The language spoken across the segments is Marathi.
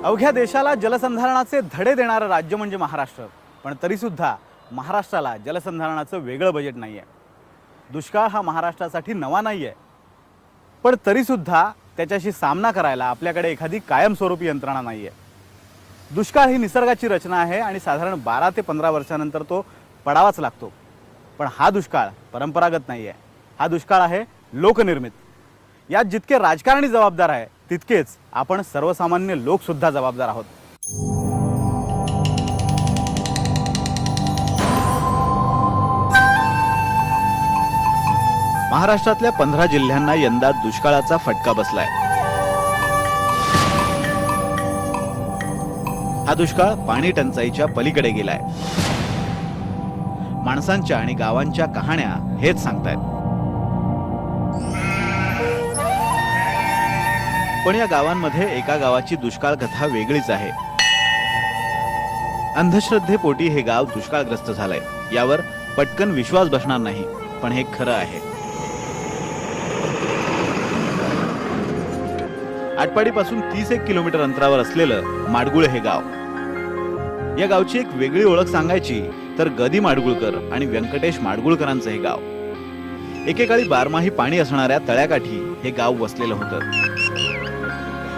अवघ्या देशाला जलसंधारणाचे धडे देणारं राज्य म्हणजे महाराष्ट्र, पण तरीसुद्धा महाराष्ट्राला जलसंधारणाचं वेगळं बजेट नाही आहे. दुष्काळ हा महाराष्ट्रासाठी नवा नाही आहे, पण तरीसुद्धा त्याच्याशी सामना करायला आपल्याकडे एखादी कायमस्वरूपी यंत्रणा नाही आहे. दुष्काळ ही निसर्गाची रचना आहे आणि साधारण 12 ते 15 वर्षानंतर तो पडावाच लागतो. पण हा दुष्काळ परंपरागत नाही आहे, हा दुष्काळ आहे लोकनिर्मित. यात जितके राजकारणी जबाबदार आहे तितकेच आपण सर्वसामान्य लोकसुद्धा जबाबदार आहोत. महाराष्ट्रातल्या 15 जिल्ह्यांना यंदा दुष्काळाचा फटका बसलाय. हा दुष्काळ पाणी टंचाईच्या पलीकडे गेलाय. माणसांच्या आणि गावांच्या कहाण्या हेच सांगतायत. पण या गावांमध्ये एका गावाची दुष्काळ कथा वेगळीच आहे. अंधश्रद्धेपोटी हे गाव दुष्काळग्रस्त झालंय. यावर पटकन विश्वास बसणार नाही, पण हे खरं आहे. आटपाडीपासून 31 किलोमीटर अंतरावर असलेलं माडगुळे हे गाव. या गावची एक वेगळी ओळख सांगायची तर गदी माडगुळकर आणि व्यंकटेश माडगुळकरांचं हे गाव. एकेकाळी बारमाही पाणी असणाऱ्या तळ्याकाठी हे गाव वसलेलं होतं.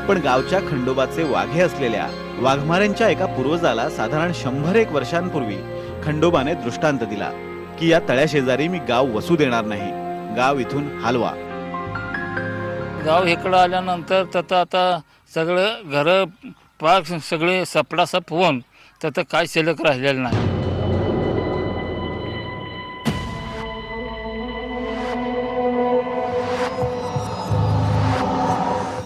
पण गावच्या खंडोबाचे वाघे असलेल्या वाघमाऱ्यांच्या एका पूर्वजाला साधारण 100-1 वर्षांपूर्वी खंडोबाने दृष्टांत दिला की या तळ्याशेजारी मी गाव वसू देणार नाही, गाव इथून हलवा. गाव इकडं आल्यानंतर तर आता सगळं घरं पाक सगळे सपडासप होऊन तर काय शिल्लक राहिलेलं नाही.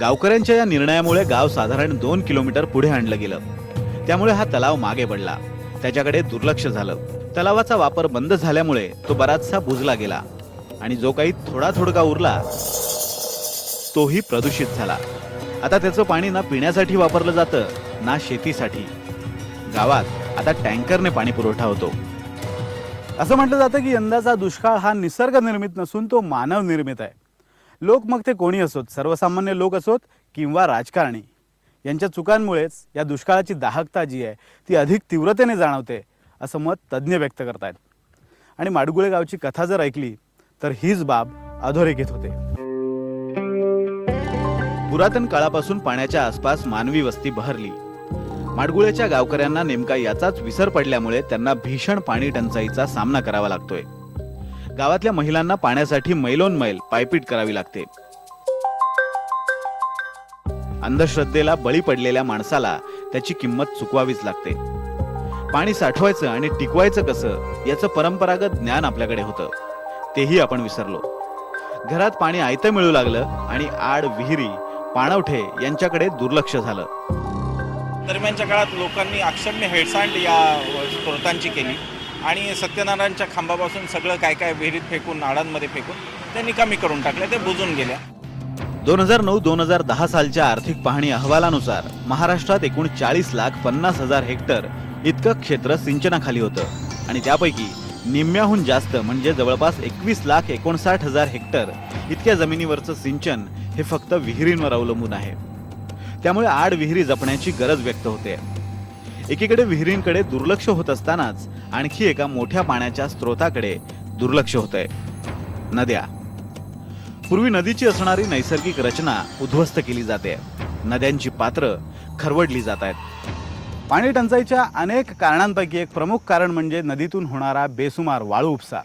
गावकऱ्यांच्या या निर्णयामुळे गाव साधारण 2 किलोमीटर पुढे आणलं गेलं. त्यामुळे हा तलाव मागे पडला, त्याच्याकडे दुर्लक्ष झालं. तलावाचा वापर बंद झाल्यामुळे तो बराचसा बुजला गेला आणि जो काही थोडा उरला तोही प्रदूषित झाला. आता त्याचं पाणी ना पिण्यासाठी वापरलं जातं ना शेतीसाठी. गावात आता टँकरने पाणी पुरवठा होतो. असं म्हटलं जातं की यंदाचा दुष्काळ हा निसर्ग निर्मित नसून तो मानव निर्मित आहे. लोक मग ते कोणी असोत, सर्वसामान्य लोक असोत किंवा राजकारणी, यांच्या चुकांमुळेच या दुष्काळाची दाहकता जी आहे ती अधिक तीव्रतेने जाणवते, असं मत तज्ज्ञ व्यक्त करतायत. आणि माडगुळे गावची कथा जर ऐकली तर हीच बाब अधोरेखित होते. पुरातन काळापासून पाण्याच्या आसपास मानवी वस्ती बहरली. माडगुळेच्या गावकऱ्यांना नेमका याचाच विसर पडल्यामुळे त्यांना भीषण पाणी टंचाईचा सामना करावा लागतोय. गावातल्या महिलांना पाण्यासाठी मैलोन मैल पायपीट करावी लागते. अंधश्रद्धेला बळी पडलेल्या माणसाला त्याची किंमत चुकवावीच लागते. पाणी साठवायचं आणि टिकवायचं कसं याचं परंपरागत ज्ञान आपल्याकडे होतं, तेही आपण विसरलो. घरात पाणी आयतं मिळू लागलं आणि आड, विहिरी, पाणवठे यांच्याकडे दुर्लक्ष झालं. दरम्यानच्या काळात लोकांनी अक्षम्य हेळसांड या स्त्रोतांची केली आणि सत्यनारायणच्या खांबापासून सगळं काय विहिरीत फेकून, नाळांमध्ये फेकून ते निकामी करून टाकले, ते बुजून गेल्या. 2009-2010 सालच्या आर्थिक पाहणी अहवालानुसार महाराष्ट्रात एकूण 40,50,000 हेक्टर इतकं क्षेत्र सिंचनाखाली होतं आणि त्यापैकी निम्म्याहून जास्त म्हणजे जवळपास 21,59,000 हेक्टर इतक्या जमिनीवरचं सिंचन हे फक्त विहिरींवर अवलंबून आहे. त्यामुळे आड विहिरी जपण्याची गरज व्यक्त होते. एकीकडे विहिरींकडे दुर्लक्ष होत असतानाच आणखी एका मोठ्या पाण्याच्या स्रोताकडे दुर्लक्ष होतंय, नद्या. पूर्वी नदीची असणारी नैसर्गिक रचना उद्ध्वस्त केली जाते. नद्यांची पात्र खरवडली जात आहेत. पाणी टंचाईच्या अनेक कारणांपैकी एक प्रमुख कारण म्हणजे नदीतून होणारा बेसुमार वाळू उपसा.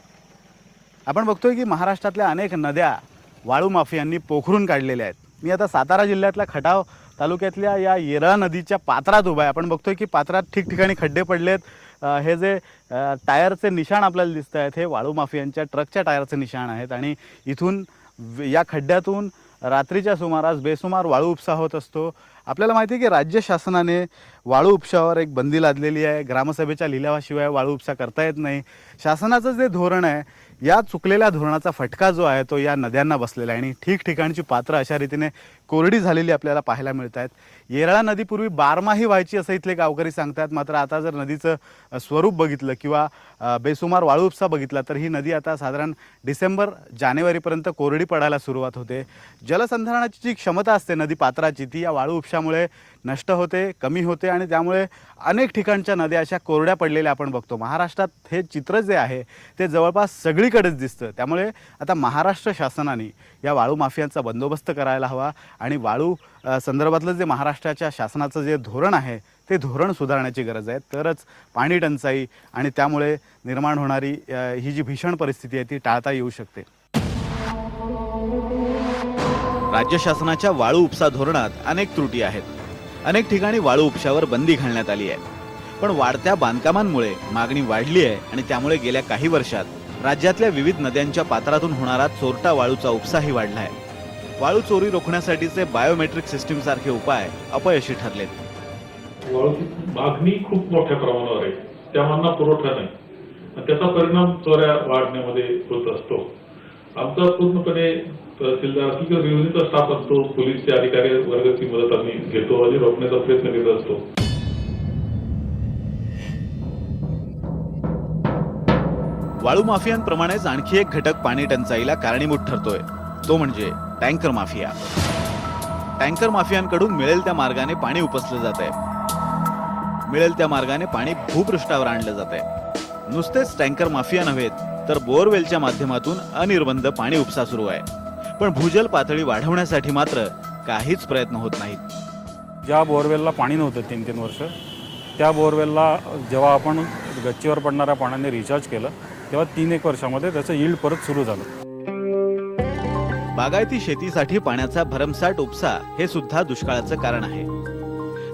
आपण बघतोय की महाराष्ट्रातल्या अनेक नद्या वाळू माफियांनी पोखरून काढलेल्या आहेत. मी आता सातारा जिल्ह्यातल्या खटाव तालुक्यातल्या या येरळा नदीच्या पात्रात उभा आहे. आपण बघतोय की पात्रात ठिकठिकाणी खड्डे पडलेत. हे जे टायरचे निशाण आपल्याला दिसत आहेत हे वाळू माफियांच्या ट्रकच्या टायरचे निशाण आहेत आणि इथून या खड्ड्यातून रात्रीच्या सुमारास बेसुमार वाळू उपसा होत असतो. आपल्याला माहिती आहे की राज्य शासनाने वाळू उपशावर एक बंदी लादलेली आहे. ग्रामसभेच्या लिलावाशिवाय वाळू उपसा करता येत नाही. शासनाचं जे धोरण आहे, या चुकलेल्या धोरणाचा फटका जो आहे तो या नद्यांना बसलेला आहे आणि ठिकठिकाणची पात्र अशा रीतीने कोरडी झालेली आपल्याला पाहायला मिळत आहेत. येरळा नदी पूर्वी बारमाही व्हायची असं इथले गावकरी सांगतात. मात्र आता जर नदीचं स्वरूप बघितलं किंवा बेसुमार वाळू उपसा बघितला तर ही नदी आता साधारण डिसेंबर जानेवारीपर्यंत कोरडी पडायला सुरुवात होते. जलसंधारणाची जी क्षमता असते नदी पात्राची ती या वाळू उपशामुळे नष्ट होते, कमी होते आणि त्यामुळे अनेक ठिकाणच्या नद्या अशा कोरड्या पडलेल्या आपण बघतो. महाराष्ट्रात हे चित्र जे आहे ते जवळपास सगळीकडेच दिसतं. त्यामुळे आता महाराष्ट्र शासनाने या वाळू माफियांचा बंदोबस्त करायला हवा आणि वाळू संदर्भातलं जे महाराष्ट्राच्या शासनाचं जे धोरण आहे ते धोरण सुधारण्याची गरज आहे. तरच पाणी टंचाई आणि त्यामुळे निर्माण होणारी ही जी भीषण परिस्थिती आहे ती टाळता येऊ शकते. राज्य शासनाच्या वाळू उपसा धोरणात अनेक त्रुटी आहेत. अनेक ठिकाणी वाळू उपशावर बंदी घालण्यात आली आहे. पण वाढत्या बांधकामांमुळे मागणी वाढली आहे आणि त्यामुळे गेल्या काही वर्षात राज्यातल्या विविध नद्यांच्या पात्रातून होणारा चोरटा वाळूचा उपसाही वाढला आहे. वाळू चोरी रोखण्यासाठीचे बायोमेट्रिक सिस्टीम सारखे उपाय अपयशी ठरलेत. वाळूची मागणी खूप मोठ्या प्रमाणावर आहे, त्या मागणीला पुरवठा नाही, त्याचा परिणाम चोऱ्या वाढण्यामध्ये होत असतो. आमचा पूर्णपणे तहसीलदार असतील किंवा रेव्हेन्यूचा स्टाफ असतो, पोलीसचे अधिकारी वर्गाची मदत आम्ही घेतो आणि रोखण्याचा प्रयत्न करत असतो. वाळू माफियांप्रमाणेच आणखी एक घटक पाणी टंचाईला कारणीभूत ठरतोय, तो म्हणजे टँकर माफिया. टँकर माफियांकडून मिळेल त्या मार्गाने पाणी उपसलं जात आहे. मिळेल त्या मार्गाने पाणी भूपृष्ठावर आणलं जात आहे. नुसतेच टँकर माफिया नव्हेत तर बोअरवेलच्या माध्यमातून अनिर्बंध पाणी उपसा सुरू आहे. पण भूजल पातळी वाढवण्यासाठी मात्र काहीच प्रयत्न होत नाहीत. ज्या बोअरवेलला पाणी नव्हतं 3-3 वर्ष, त्या बोअरवेलला जेव्हा आपण गच्चीवर पडणाऱ्या पाण्याने रिचार्ज केलं तेव्हा 3-1 वर्षामध्ये त्याचं यील्ड परत सुरू झालं. बागायती शेतीसाठी पाण्याचा भरमसाठ उपसा हे सुद्धा दुष्काळाचं कारण आहे.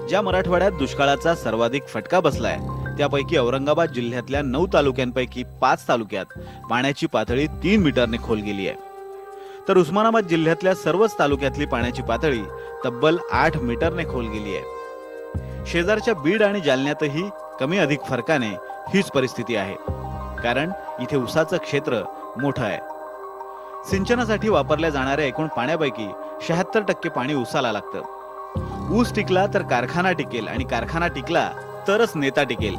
ज्या मराठवाड्यात दुष्काळाचा सर्वाधिक फटका बसलाय त्यापैकी औरंगाबाद जिल्ह्यातल्या 9 तालुक्यांपैकी 5 तालुक्यात पाण्याची पातळी 3 मीटरने खोल गेली आहे. तर उस्मानाबाद जिल्ह्यातल्या सर्वच तालुक्यातली पाण्याची पातळी तब्बल 8 मीटरने खोल गेली आहे. शेजारच्या बीड आणि जालन्यातही कमी अधिक फरकाने हीच परिस्थिती आहे. कारण इथे ऊसाचं क्षेत्र मोठं आहे. सिंचनासाठी वापरल्या जाणाऱ्या एकूण पाण्यापैकी 76% पाणी ऊसाला लागतं. ऊस टिकला तर कारखाना टिकेल आणि कारखाना टिकला तरच नेता टिकेल.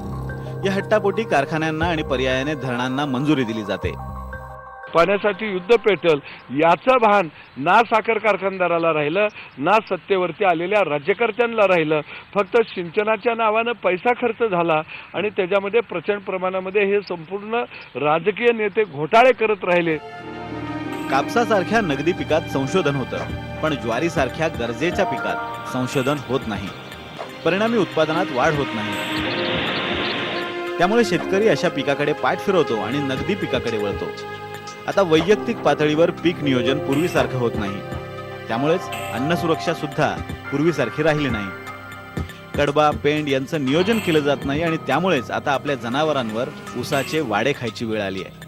या हट्टापोटी कारखान्यांना आणि पर्यायाने धरणांना मंजुरी दिली जाते. पाण्यासाठी युद्ध पेटल याचं भान ना साखर कारखानदाराला राहिलं, ना सत्तेवरती आलेल्या राज्यकर्त्यांना राहिलं. फक्त सिंचनाच्या नावानं पैसा खर्च झाला आणि त्याच्यामध्ये प्रचंड प्रमाणामध्ये हे संपूर्ण राजकीय नेते घोटाळे करत राहिले. कापसासारख्या नगदी पिकात संशोधन होतं, पण ज्वारीसारख्या गरजेच्या पिकात संशोधन होत नाही. परिणामी उत्पादनात वाढ होत नाही. त्यामुळे शेतकरी अशा पिकाकडे पाठ फिरवतो आणि नगदी पिकाकडे वळतो. आता वैयक्तिक पातळीवर पीक नियोजन पूर्वीसारखं होत नाही. त्यामुळेच अन्न सुरक्षा सुद्धा पूर्वीसारखी राहिली नाही. कडबा पेंड यांचं नियोजन केलं जात नाही आणि त्यामुळेच आता आपल्या जनावरांवर ऊसाचे वाडे खायची वेळ आली आहे.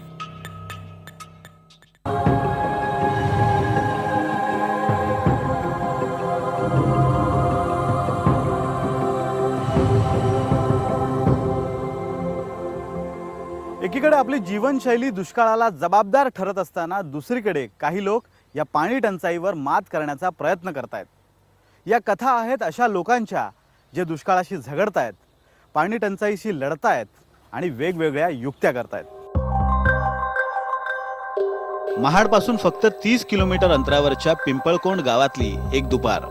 एकीकडे आपली जीवनशैली दुष्काळाला जबाबदार ठरत असताना दुसरीकडे काही लोक या पाणी टंचाईवर मात करण्याचा प्रयत्न करतायत. या कथा आहेत अशा लोकांच्या जे दुष्काळाशी झगडतायत, पाणी टंचाईशी लढतायत आणि वेगवेगळ्या युक्त्या करतायत. महाडपासून फक्त 30 किलोमीटर अंतरावरच्या पिंपळकोंड गावातली एक दुपार.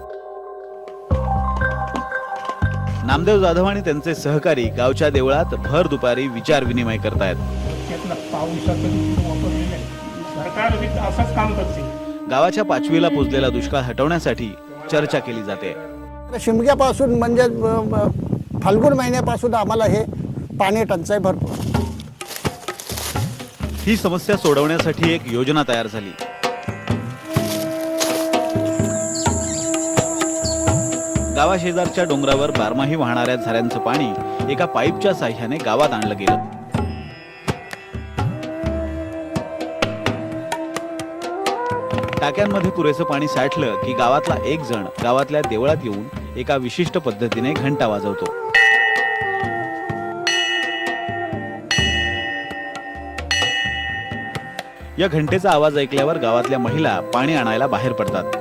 नामदेव जाधव आणि त्यांचे सहकारी गावच्या देवळात भर दुपारी विचार विनिमय करतायत. गावाच्या पाचवीला पुजलेला दुष्काळ हटवण्यासाठी चर्चा केली जाते. शिमग्यापासून म्हणजे फाल्गुन महिन्यापासून आम्हाला हे पाणी टंचाई भरपूर. ही समस्या सोडवण्यासाठी एक योजना तयार झाली. गावाशेजारच्या डोंगरावर बारमाही वाहणाऱ्या झऱ्यांचं पाणी एका पाईपच्या साह्याने गावात आणलं गेलं. टाक्यांमध्ये पुरेसं पाणी साठलं की गावातला एक जण गावातल्या देवळात येऊन एका विशिष्ट पद्धतीने घंटा वाजवतो. या घंटेचा आवाज ऐकल्यावर गावातल्या महिला पाणी आणायला बाहेर पडतात.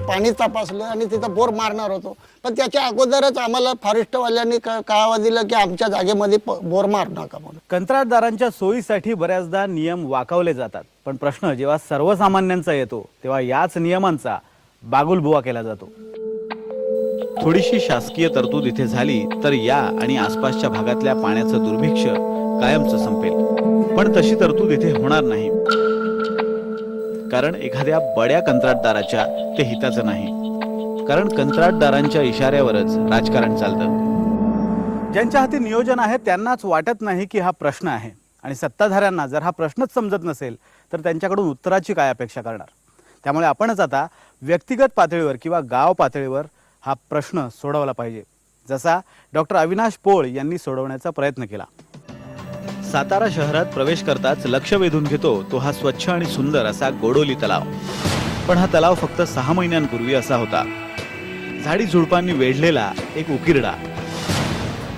पाणी तपासलं आणि तिथं बोर मारणार होतो, पण त्याच्या अगोदरच आम्हाला फॉरेस्टवाल्यांनी कळावं दिलं की आमच्या जागेमध्ये बोर मारू नका म्हणून. कंत्राटदारांच्या सोयीसाठी बऱ्याचदा नियम वाकवले जातात, पण प्रश्न जेव्हा सर्वसामान्यांचा येतो तेव्हा याच नियमांचा बागुलबुवा केला जातो. थोडीशी शासकीय तरतूद इथे झाली तर या आणि आसपासच्या भागातल्या पाण्याचं दुर्भिक्ष कायमचं संपेल, पण तशी तरतूद इथे होणार नाही, कारण एखाद्या बड्या कंत्राटदाराच्या ते हिताचं नाही, कारण कंत्राटदारांच्या इशाऱ्यावरच राजकारण चालतं. ज्यांच्या हाती नियोजन आहे त्यांनाच वाटत नाही की हा प्रश्न आहे, आणि सत्ताधाऱ्यांना जर हा प्रश्नच समजत नसेल तर त्यांच्याकडून उत्तराची काय अपेक्षा करणार. त्यामुळे आपणच आता व्यक्तिगत पातळीवर किंवा गाव पातळीवर हा प्रश्न सोडवला पाहिजे, जसा डॉक्टर अविनाश पोळ यांनी सोडवण्याचा प्रयत्न केला. सातारा शहरात प्रवेश करताच लक्ष वेधून घेतो तो हा स्वच्छ आणि सुंदर असा गोडोली तलाव. पण हा तलाव फक्त 6 महिन्यांपूर्वी असा होता, झाडी झुडपांनी वेढलेला एक उकिरडा.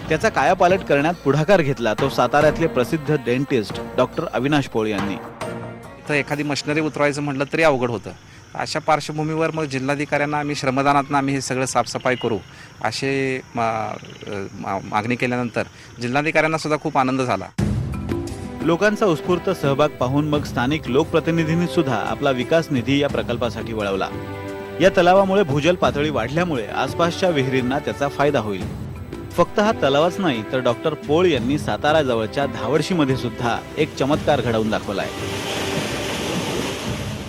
त्याचा कायापालट करण्यात पुढाकार घेतला तो साताऱ्यातले प्रसिद्ध डेंटिस्ट डॉक्टर अविनाश पोळ यांनी. इथं एखादी मशिनरी उतरवायचं म्हटलं तरी अवघड होतं. अशा पार्श्वभूमीवर मग जिल्हाधिकाऱ्यांना आम्ही श्रमदानातनं आम्ही हे सगळं साफसफाई करू असे मागणी केल्यानंतर जिल्हाधिकाऱ्यांना सुद्धा खूप आनंद झाला. लोकांचा उत्स्फूर्त सहभाग पाहून मग स्थानिक लोकप्रतिनिधींनी सुद्धा आपला विकास निधी या प्रकल्पासाठी वळवला. या तलावामुळे भूजल पातळी वाढल्यामुळे आसपासच्या विहिरींना त्याचा फायदा होईल. फक्त हा तलावच नाही तर डॉक्टर पोळ यांनी सातारा जवळच्या धावडशीमध्ये सुद्धा एक चमत्कार घडवून दाखवलाय.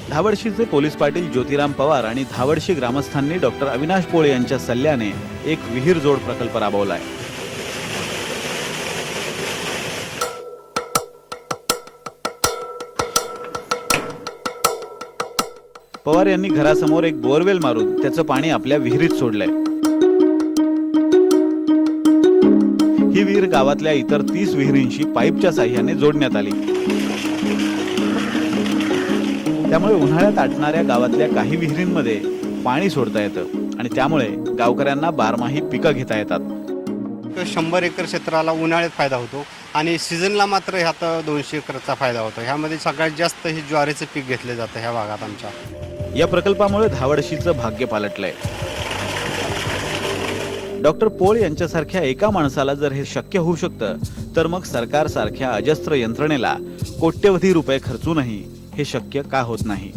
धावडशीचे पोलीस पाटील ज्योतिराम पवार आणि धावडशी ग्रामस्थांनी डॉक्टर अविनाश पोळ यांच्या सल्ल्याने एक विहीर जोड प्रकल्प राबवलाय. पवार यांनी घरासमोर एक बोरवेल मारून त्याचं पाणी आपल्या विहिरीत सोडलंय. ही विहीर गावातल्या इतर 30 विहिरींशी पाईपच्या साह्याने जोडण्यात आली. त्यामुळे उन्हाळ्यात आटणाऱ्या गावातल्या काही विहिरींमध्ये पाणी सोडता येतं आणि त्यामुळे गावकऱ्यांना बारमाही पिकं घेता येतात. 100 एकर क्षेत्राला उन्हाळ्यात फायदा होतो आणि सीझनला मात्र ह्यात 200 एकरचा फायदा होतो. ह्यामध्ये सगळ्यात जास्त हे ज्वारीचं पीक घेतलं जातं ह्या भागात आमच्या. या प्रकल्पामुळे धावडशीचं भाग्य पालटलंय. डॉक्टर पोळ यांच्यासारख्या एका माणसाला जर हे शक्य होऊ शकतं तर मग सरकारसारख्या अजस्त्र यंत्रणेला कोट्यवधी रुपये खर्चूनही हे शक्य का होत नाही.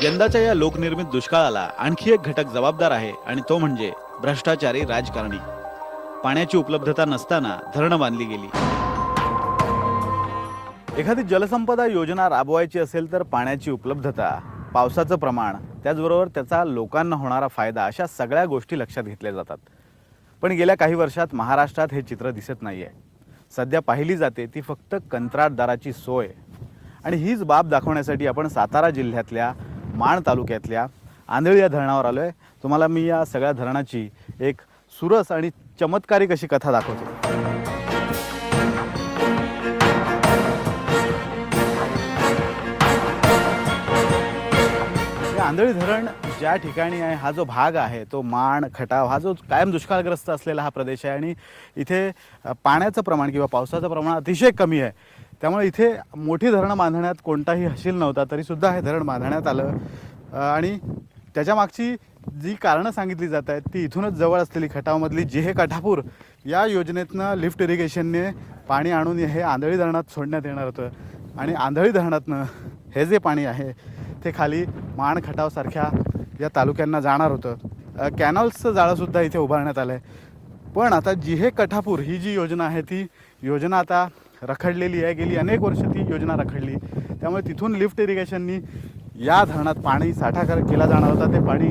यंदाच्या या लोकनिर्मित दुष्काळाला आणखी एक घटक जबाबदार आहे आणि तो म्हणजे भ्रष्टाचारी राजकारणी. पाण्याची उपलब्धता नसताना धरणं बांधली गेली. एखादी जलसंपदा योजना राबवायची असेल तर पाण्याची उपलब्धता, पावसाचं प्रमाण, त्याचबरोबर त्याचा लोकांना होणारा फायदा अशा सगळ्या गोष्टी लक्षात घेतल्या जातात. पण गेल्या काही वर्षात महाराष्ट्रात हे चित्र दिसत नाहीये. सध्या पाहिली जाते ती फक्त कंत्राटदाराची सोय. आणि हीच बाब दाखवण्यासाठी आपण सातारा जिल्ह्यातल्या माण तालुक्यातल्या आंधळी या धरणावर आलोय. तुम्हाला मी या सगळ्या धरणाची एक सुरस आणि चमत्कारिक अशी कथा दाखवतो. आंधळी धरण ज्या ठिकाणी आहे, हा जो भाग आहे तो माण खटाव हा जो कायम दुष्काळग्रस्त असलेला हा प्रदेश आहे आणि इथे पाण्याचं प्रमाण किंवा पावसाचं प्रमाण अतिशय कमी आहे. त्यामुळे इथे मोठी धरणं बांधण्यात कोणताही हशील नव्हता, तरीसुद्धा हे धरण बांधण्यात आलं. आणि त्याच्या मागची जी कारणं सांगितली जात आहेत ती इथूनच जवळ असलेली खटावमधली जेहे काठापूर या योजनेतनं लिफ्ट इरिगेशनने पाणी आणून हे आंधळी धरणात सोडण्यात येणार होतं. आणि आंधळी धरणातनं हे जे पाणी आहे ते खाली माण खटावसारख्या या तालुक्यांना जाणार होतं. कॅनॉल्सचं जाळंसुद्धा इथे उभारण्यात आलं आहे. पण आता जिहे कठापूर ही जी योजना आहे ती योजना आता रखडलेली आहे. गेली अनेक वर्ष ती योजना रखडली. त्यामुळे तिथून लिफ्ट इरिगेशननी या धरणात पाणी साठा केला जाणार होता, ते पाणी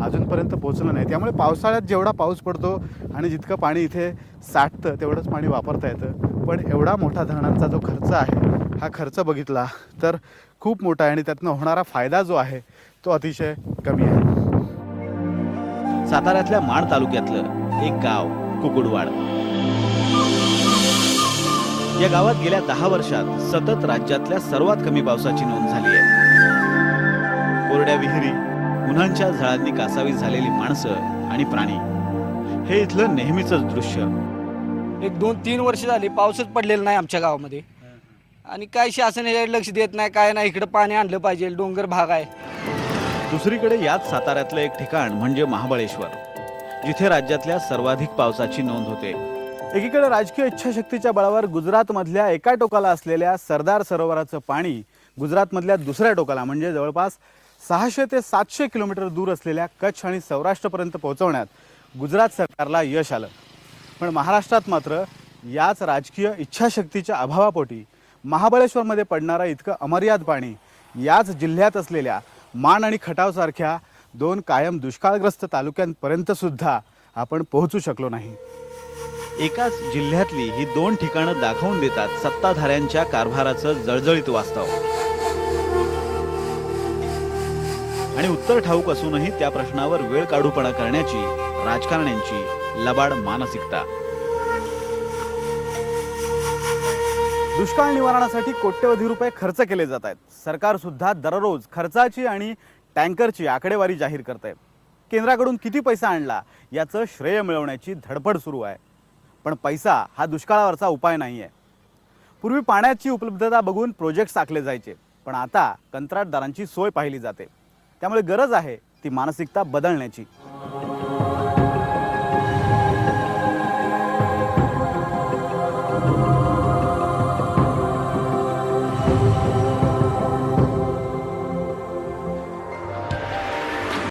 अजूनपर्यंत पोहोचलं नाही. त्यामुळे पावसाळ्यात जेवढा पाऊस पडतो आणि जितकं पाणी इथे साठतं तेवढंच पाणी वापरता येतं. पण एवढा मोठा धरणांचा जो खर्च आहे हा खर्च बघितला तर खूप मोठा आहे आणि त्यातनं होणारा फायदा जो आहे तो अतिशय कमी आहे. साताऱ्यातल्या माण तालुक्यातलं एक गाव कुकुडवाड. या गावात गेल्या 10 वर्षात सतत राज्यातल्या सर्वात कमी पावसाची नोंद झाली आहे. कोरड्या विहिरी, उन्हांच्या झळांनी कासावीस झालेली माणसं आणि प्राणी, हे इथलं नेहमीचंच दृश्य. 1-2-3 वर्ष झाली पाऊसच पडलेला नाही आमच्या गावामध्ये आणि काय शासन याच्याकडे लक्ष देत नाही, काय नाही. इकडं पाणी आणलं पाहिजे, डोंगर भाग आहे. दुसरीकडे याच साताऱ्यातलं एक ठिकाण म्हणजे महाबळेश्वर, जिथे राज्यातल्या सर्वाधिक पावसाची नोंद होते. एकीकडे राजकीय इच्छाशक्तीच्या बळावर गुजरातमधल्या एका टोकाला असलेल्या सरदार सरोवराचं पाणी गुजरातमधल्या दुसऱ्या टोकाला म्हणजे जवळपास 600 ते 700 किलोमीटर दूर असलेल्या कच्छ आणि सौराष्ट्रपर्यंत पोहोचवण्यात गुजरात सरकारला यश आलं. पण महाराष्ट्रात मात्र याच राजकीय इच्छाशक्तीच्या अभावापोटी महाबळेश्वरमध्ये पडणारं इतकं अमर्याद पाणी याच जिल्ह्यात असलेल्या माण आणि खटावसारख्या 2 कायम दुष्काळग्रस्त तालुक्यांपर्यंत सुद्धा आपण पोहोचू शकलो नाही. एकाच जिल्ह्यातली ही 2 ठिकाणं दाखवून देतात सत्ताधाऱ्यांच्या कारभाराचं जळजळीत वास्तव. आणि उत्तर ठाऊक असूनही त्या प्रश्नावर वेळ काढूपणा करण्याची राजकारण्यांची लबाड मानसिकता. दुष्काळ निवारणासाठी कोट्यवधी रुपये खर्च केले जात आहेत. सरकार सुद्धा दररोज खर्चाची आणि टँकरची आकडेवारी जाहीर करत आहे. केंद्राकडून किती पैसा आणला याचं श्रेय मिळवण्याची धडपड सुरू आहे. पण पैसा हा दुष्काळावरचा उपाय नाही आहे. पूर्वी पाण्याची उपलब्धता बघून प्रोजेक्ट्स आखले जायचे, पण आता कंत्राटदारांची सोय पाहिली जाते. त्यामुळे गरज आहे ती मानसिकता बदलण्याची.